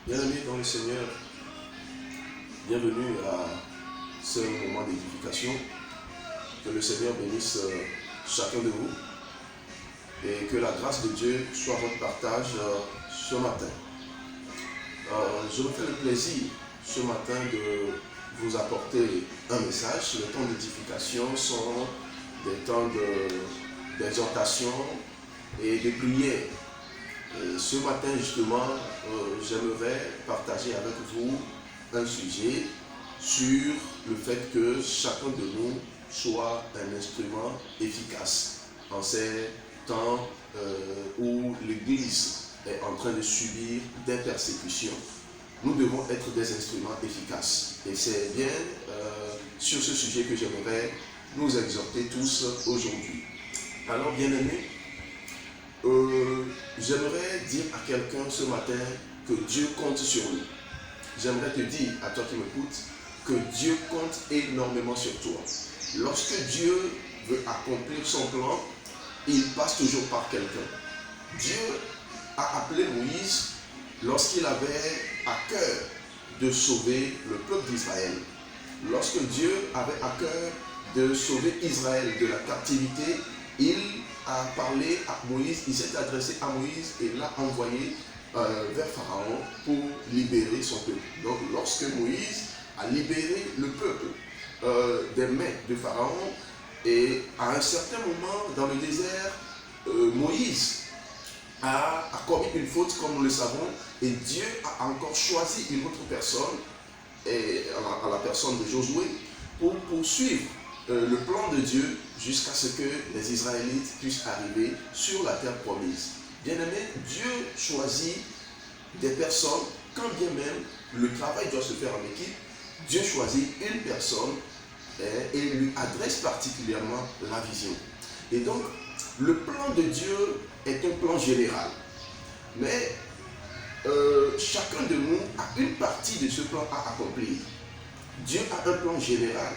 Bien-aimés dans le Seigneur, bienvenue à ce moment d'édification. Que le Seigneur bénisse chacun de vous et que la grâce de Dieu soit votre partage ce matin. Je me fais le plaisir ce matin de vous apporter un message. Les temps d'édification sont des temps d'exhortation et de prière. Et ce matin justement, j'aimerais partager avec vous un sujet sur le fait que chacun de nous soit un instrument efficace en ces temps où l'Église est en train de subir des persécutions. Nous devons être des instruments efficaces. Et c'est bien sur ce sujet que j'aimerais nous exhorter tous aujourd'hui. Alors, bien-aimés, j'aimerais dire à quelqu'un ce matin que Dieu compte sur nous. J'aimerais te dire, à toi qui m'écoutes, que Dieu compte énormément sur toi. Lorsque Dieu veut accomplir son plan, il passe toujours par quelqu'un. Dieu a appelé Moïse lorsqu'il avait à cœur de sauver le peuple d'Israël. Lorsque Dieu avait à cœur de sauver Israël de la captivité, il a parlé à Moïse, il s'est adressé à Moïse et l'a envoyé vers Pharaon pour libérer son peuple. Donc lorsque Moïse a libéré le peuple des mains de Pharaon, et à un certain moment dans le désert, Moïse a commis une faute comme nous le savons, et Dieu a encore choisi une autre personne, à la personne de Josué, pour poursuivre le plan de Dieu jusqu'à ce que les Israélites puissent arriver sur la terre promise. Bien-aimé, Dieu choisit des personnes, quand bien même le travail doit se faire en équipe. Dieu choisit une personne et lui adresse particulièrement la vision. Et donc, le plan de Dieu est un plan général. Mais chacun de nous a une partie de ce plan à accomplir. Dieu a un plan général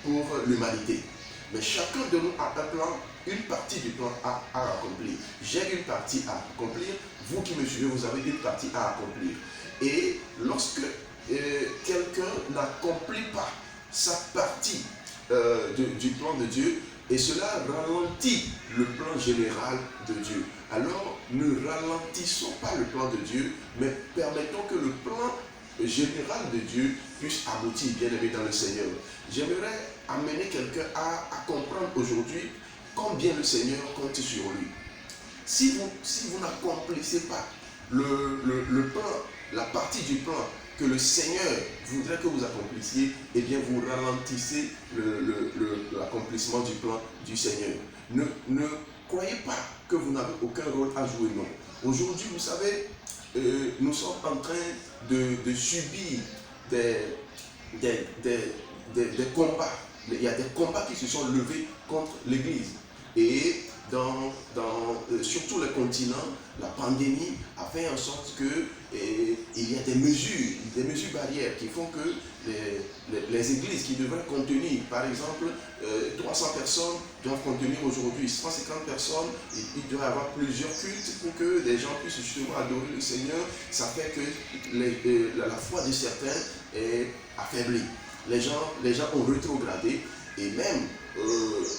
pour l'humanité. Mais chacun de nous a un plan, une partie du plan à accomplir. J'ai une partie à accomplir. Vous qui me suivez, vous avez une partie à accomplir. Et lorsque quelqu'un n'accomplit pas sa partie du plan de Dieu, et cela ralentit le plan général de Dieu. Alors, ne ralentissons pas le plan de Dieu, mais permettons que le plan général de Dieu puisse aboutir, bien aimé dans le Seigneur. J'aimerais amener quelqu'un à comprendre aujourd'hui combien le Seigneur compte sur lui. Si vous n'accomplissez pas le plan, la partie du plan que le Seigneur voudrait que vous accomplissiez, eh bien vous ralentissez l'accomplissement du plan du Seigneur. Ne croyez pas que vous n'avez aucun rôle à jouer, non. Aujourd'hui, vous savez, nous sommes en train de subir des combats. Il y a des combats qui se sont levés contre l'Église. Et sur tous les continents, la pandémie a fait en sorte qu'il y a des mesures barrières qui font que les églises qui devraient contenir, par exemple, 300 personnes doivent contenir aujourd'hui 150 personnes. Il doit y avoir plusieurs cultes pour que les gens puissent justement adorer le Seigneur. Ça fait que la foi de certains est affaiblie. Les gens ont rétrogradé, et même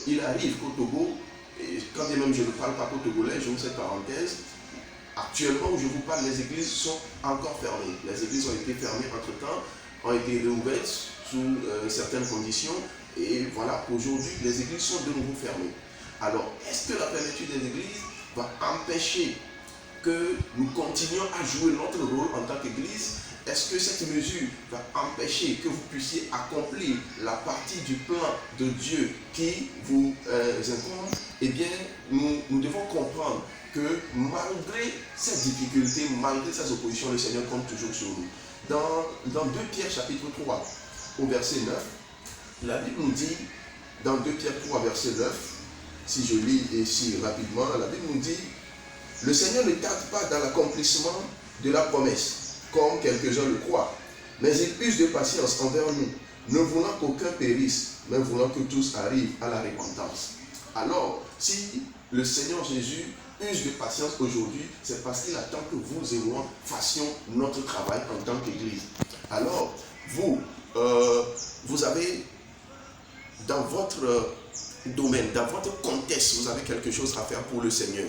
il arrive qu'au Togo, et quand bien même je ne parle pas qu'au Togolais, j'ouvre cette parenthèse, actuellement où je vous parle, les églises sont encore fermées. Les églises ont été fermées entre-temps, ont été réouvertes sous certaines conditions, et voilà, aujourd'hui, les églises sont de nouveau fermées. Alors, est-ce que la fermeture des églises va empêcher que nous continuions à jouer notre rôle en tant qu'église? Est-ce que cette mesure va empêcher que vous puissiez accomplir la partie du plan de Dieu qui vous incombe? Eh bien, nous devons comprendre que malgré ces difficultés, malgré ces oppositions, le Seigneur compte toujours sur nous. Dans 2 Pierre chapitre 3, au verset 9, la Bible nous dit, dans 2 Pierre 3, verset 9, si je lis ici rapidement, la Bible nous dit, « Le Seigneur ne tarde pas dans l'accomplissement de la promesse, comme quelques-uns le croient, mais il use de patience envers nous, ne voulant qu'aucun périsse, mais voulant que tous arrivent à la repentance. » Alors, si le Seigneur Jésus use de patience aujourd'hui, c'est parce qu'il attend que vous et moi fassions notre travail en tant qu'Église. Alors, vous avez dans votre domaine, dans votre contexte, vous avez quelque chose à faire pour le Seigneur.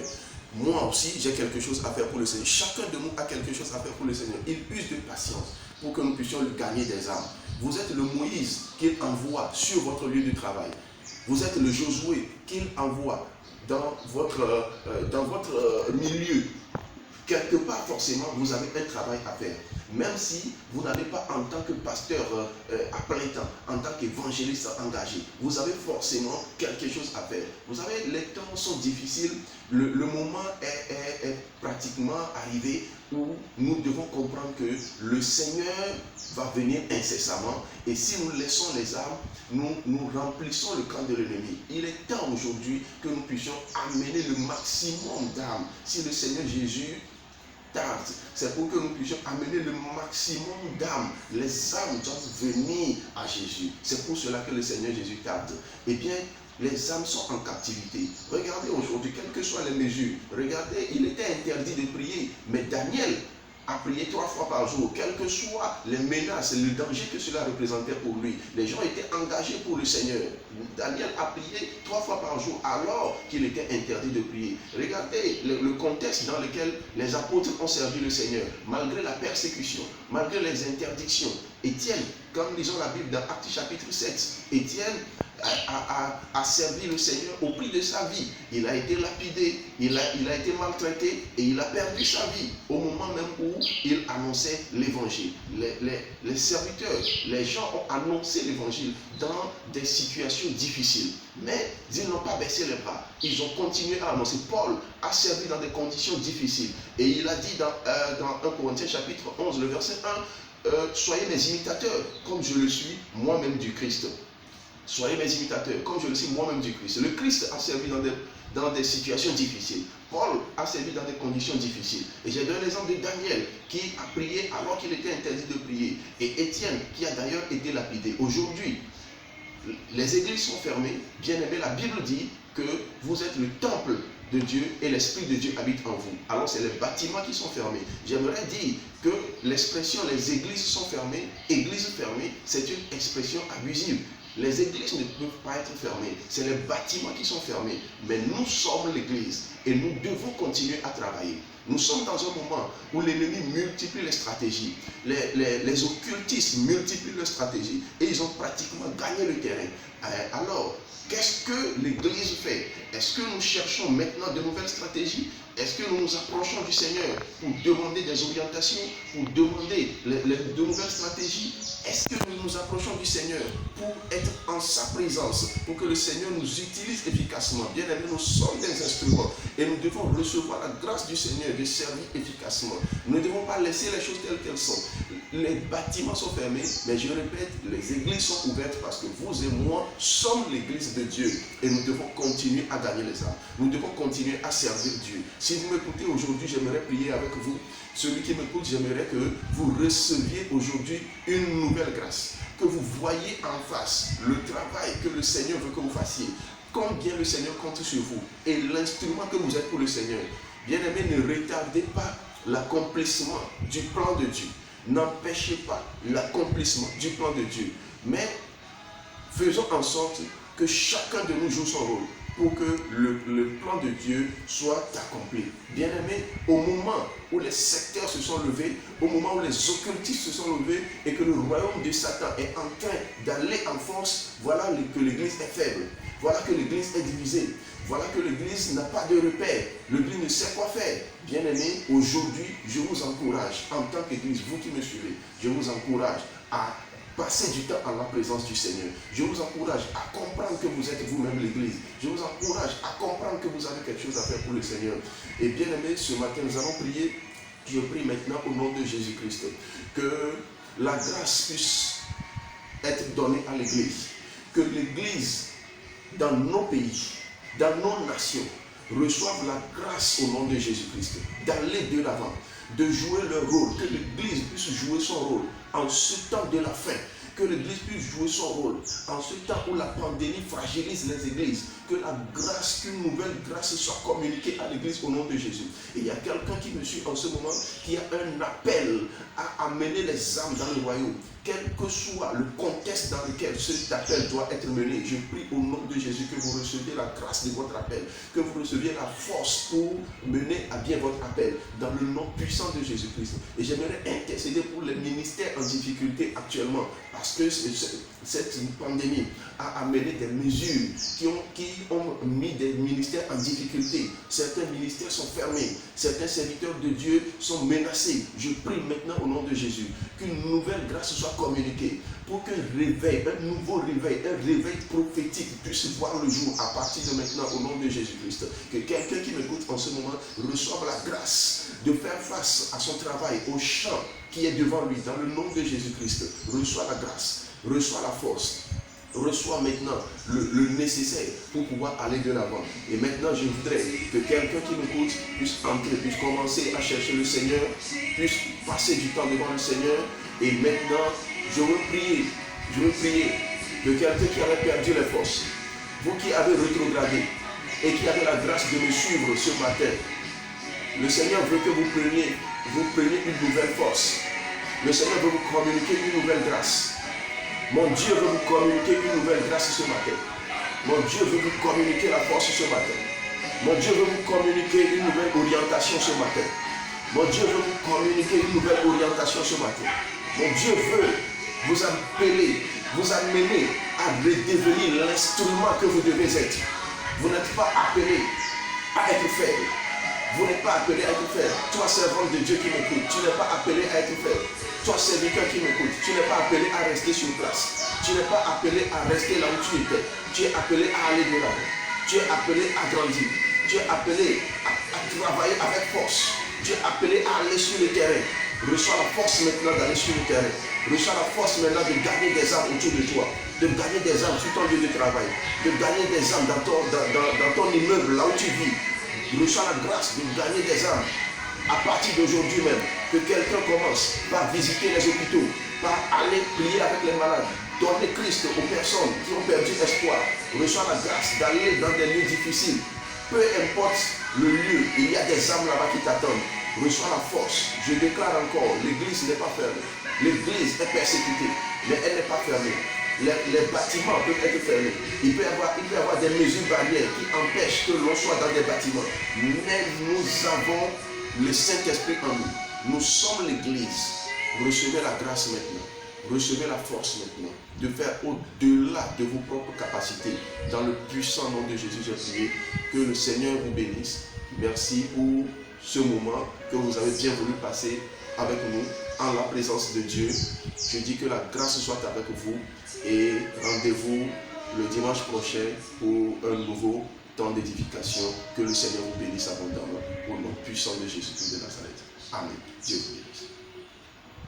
Moi aussi, j'ai quelque chose à faire pour le Seigneur. Chacun de nous a quelque chose à faire pour le Seigneur. Il use de patience pour que nous puissions lui gagner des âmes. Vous êtes le Moïse qu'il envoie sur votre lieu de travail. Vous êtes le Josué qu'il envoie dans votre milieu. Quelque part, forcément, vous avez un travail à faire. Même si vous n'avez pas en tant que pasteur à plein temps, en tant qu'évangéliste engagé, vous avez forcément quelque chose à faire. Vous savez, les temps sont difficiles, le moment est pratiquement arrivé où nous devons comprendre que le Seigneur va venir incessamment et si nous laissons les armes, nous remplissons le camp de l'ennemi. Il est temps aujourd'hui que nous puissions amener le maximum d'armes. Si le Seigneur Jésus tarde, c'est pour que nous puissions amener le maximum d'âmes. Les âmes doivent venir à Jésus. C'est pour cela que le Seigneur Jésus tarde. Eh bien, les âmes sont en captivité. Regardez aujourd'hui, quelles que soient les mesures, regardez, il était interdit de prier, mais Daniel a prié 3 fois par jour, quelles que soient les menaces, le danger que cela représentait pour lui. Les gens étaient engagés pour le Seigneur. Daniel a prié 3 fois par jour alors qu'il était interdit de prier. Regardez le contexte dans lequel les apôtres ont servi le Seigneur, malgré la persécution, malgré les interdictions. Étienne, comme nous lisons la Bible dans Actes chapitre 7, Étienne a servi le Seigneur au prix de sa vie. Il a été lapidé, il a été maltraité et il a perdu sa vie au moment même où il annonçait l'évangile. Les serviteurs, les gens ont annoncé l'évangile dans des situations difficiles. Mais ils n'ont pas baissé les bras. Ils ont continué à annoncer. Paul a servi dans des conditions difficiles. Et il a dit dans 1 Corinthiens chapitre 11, le verset 1, soyez mes imitateurs, comme je le suis moi-même du Christ. Soyez mes imitateurs, comme je le suis moi-même du Christ. Le Christ a servi dans des situations difficiles. Paul a servi dans des conditions difficiles. Et j'ai donné l'exemple de Daniel qui a prié alors qu'il était interdit de prier. Et Étienne qui a d'ailleurs été lapidé. Aujourd'hui, les églises sont fermées. Bien aimé, la Bible dit que vous êtes le temple de Dieu et l'Esprit de Dieu habite en vous. Alors c'est les bâtiments qui sont fermés. J'aimerais dire que l'expression les églises sont fermées, églises fermées, c'est une expression abusive. Les églises ne peuvent pas être fermées. C'est les bâtiments qui sont fermés. Mais nous sommes l'église et nous devons continuer à travailler. Nous sommes dans un moment où l'ennemi multiplie les stratégies. Les occultistes multiplient leurs stratégies et ils ont pratiquement gagné le terrain. Alors, qu'est-ce que l'église fait? Est-ce que nous cherchons maintenant de nouvelles stratégies? Est-ce que nous nous approchons du Seigneur pour demander des orientations, pour demander de nouvelles stratégies? Est-ce que nous nous approchons du Seigneur pour être en sa présence, pour que le Seigneur nous utilise efficacement? Bien aimé, nous sommes des instruments et nous devons recevoir la grâce du Seigneur de servir efficacement. Nous ne devons pas laisser les choses telles qu'elles sont. Les bâtiments sont fermés, mais je répète, les églises sont ouvertes parce que vous et moi sommes l'église de Dieu et nous devons continuer à gagner les âmes. Nous devons continuer à servir Dieu. Si vous m'écoutez aujourd'hui, j'aimerais prier avec vous. Celui qui m'écoute, j'aimerais que vous receviez aujourd'hui une nouvelle grâce. Que vous voyez en face le travail que le Seigneur veut que vous fassiez. Combien le Seigneur compte sur vous et l'instrument que vous êtes pour le Seigneur. Bien-aimés, ne retardez pas l'accomplissement du plan de Dieu. N'empêchez pas l'accomplissement du plan de Dieu. Mais faisons en sorte que chacun de nous joue son rôle pour que le plan de Dieu soit accompli. Bien-aimés, au moment où les secteurs se sont levés, au moment où les occultistes se sont levés et que le royaume de Satan est en train d'aller en force, voilà que l'église est faible. Voilà que l'église est divisée. Voilà que l'église n'a pas de repère. L'église ne sait quoi faire. Bien-aimés, aujourd'hui, je vous encourage, en tant qu'église, vous qui me suivez, je vous encourage à passer du temps en la présence du Seigneur. Je vous encourage à comprendre que vous êtes vous-même l'église. Je vous encourage à comprendre que vous avez quelque chose à faire pour le Seigneur. Et bien aimé, ce matin, nous allons prier. Je prie maintenant au nom de Jésus-Christ que la grâce puisse être donnée à l'église. Que l'église, dans nos pays, dans nos nations, reçoivent la grâce au nom de Jésus-Christ. D'aller de l'avant, de jouer leur rôle. Que l'église puisse jouer son rôle en ce temps de la fin, que l'église puisse jouer son rôle en ce temps où la pandémie fragilise les églises, que la grâce, qu'une nouvelle grâce soit communiquée à l'église au nom de Jésus. Et il y a quelqu'un qui me suit en ce moment, qui a un appel à amener les âmes dans le royaume. Quel que soit le contexte dans lequel cet appel doit être mené, je prie au nom de Jésus que vous receviez la grâce de votre appel, que vous receviez la force pour mener à bien votre appel, dans le nom puissant de Jésus-Christ. Et j'aimerais intercéder pour les ministères en difficulté actuellement, parce que cette pandémie a amené des mesures qui ont mis des ministères en difficulté. Certains ministères sont fermés, certains serviteurs de Dieu sont menacés. Je prie maintenant au nom de Jésus qu'une nouvelle grâce soit communiquée, pour qu'un réveil, un nouveau réveil, un réveil prophétique puisse voir le jour à partir de maintenant au nom de Jésus-Christ. Que quelqu'un qui m'écoute en ce moment reçoive la grâce de faire face à son travail, au champ qui est devant lui, dans le nom de Jésus-Christ. Reçois la grâce, reçois la force, reçois maintenant le nécessaire pour pouvoir aller de l'avant. Et maintenant, je voudrais que quelqu'un qui m'écoute puisse entrer, puisse commencer à chercher le Seigneur, puisse passer du temps devant le Seigneur. Et maintenant, je veux prier que quelqu'un qui avait perdu les forces, vous qui avez rétrogradé et qui avez la grâce de me suivre ce matin, le Seigneur veut que vous preniez une nouvelle force. Le Seigneur veut vous communiquer une nouvelle grâce. Mon Dieu veut vous communiquer une nouvelle grâce ce matin. Mon Dieu veut vous communiquer la force ce matin. Mon Dieu veut vous communiquer une nouvelle orientation ce matin. Mon Dieu veut vous communiquer une nouvelle orientation ce matin. Mon Dieu veut vous appeler, vous amener à redevenir l'instrument que vous devez être. Vous n'êtes pas appelé à être faible. Vous n'êtes pas appelé à être faible. Toi, servant de Dieu qui m'écoute, tu n'es pas appelé à être faible. Toi, serviteur qui m'écoute, tu n'es pas appelé à rester sur place. Tu n'es pas appelé à rester là où tu étais. Tu es appelé à aller de l'avant. Tu es appelé à grandir. Tu es appelé à travailler avec force. Tu es appelé à aller sur le terrain. Reçois la force maintenant d'aller sur le terrain. Reçois la force maintenant de gagner des âmes autour de toi. De gagner des âmes sur ton lieu de travail. De gagner des âmes dans ton immeuble, là où tu vis. Reçois la grâce de gagner des âmes. À partir d'aujourd'hui même, que quelqu'un commence par visiter les hôpitaux, par aller prier avec les malades, donner Christ aux personnes qui ont perdu espoir. Reçois la grâce d'aller dans des lieux difficiles. Peu importe le lieu, il y a des âmes là-bas qui t'attendent. Reçois la force. Je déclare encore, l'église n'est pas fermée. L'église est persécutée, mais elle n'est pas fermée. Les bâtiments peuvent être fermés. Il peut y avoir des mesures barrières qui empêchent que l'on soit dans des bâtiments. Mais nous avons le Saint-Esprit en nous. Nous sommes l'église. Recevez la grâce maintenant. Recevez la force maintenant de faire au-delà de vos propres capacités. Dans le puissant nom de Jésus, j'ai prié. Que le Seigneur vous bénisse. Merci pour ce moment que vous avez bien voulu passer avec nous en la présence de Dieu. Je dis que la grâce soit avec vous et rendez-vous le dimanche prochain pour un nouveau temps d'édification. Que le Seigneur vous bénisse abondamment au nom puissant de Jésus-Christ de Nazareth. Amen. Dieu vous bénisse.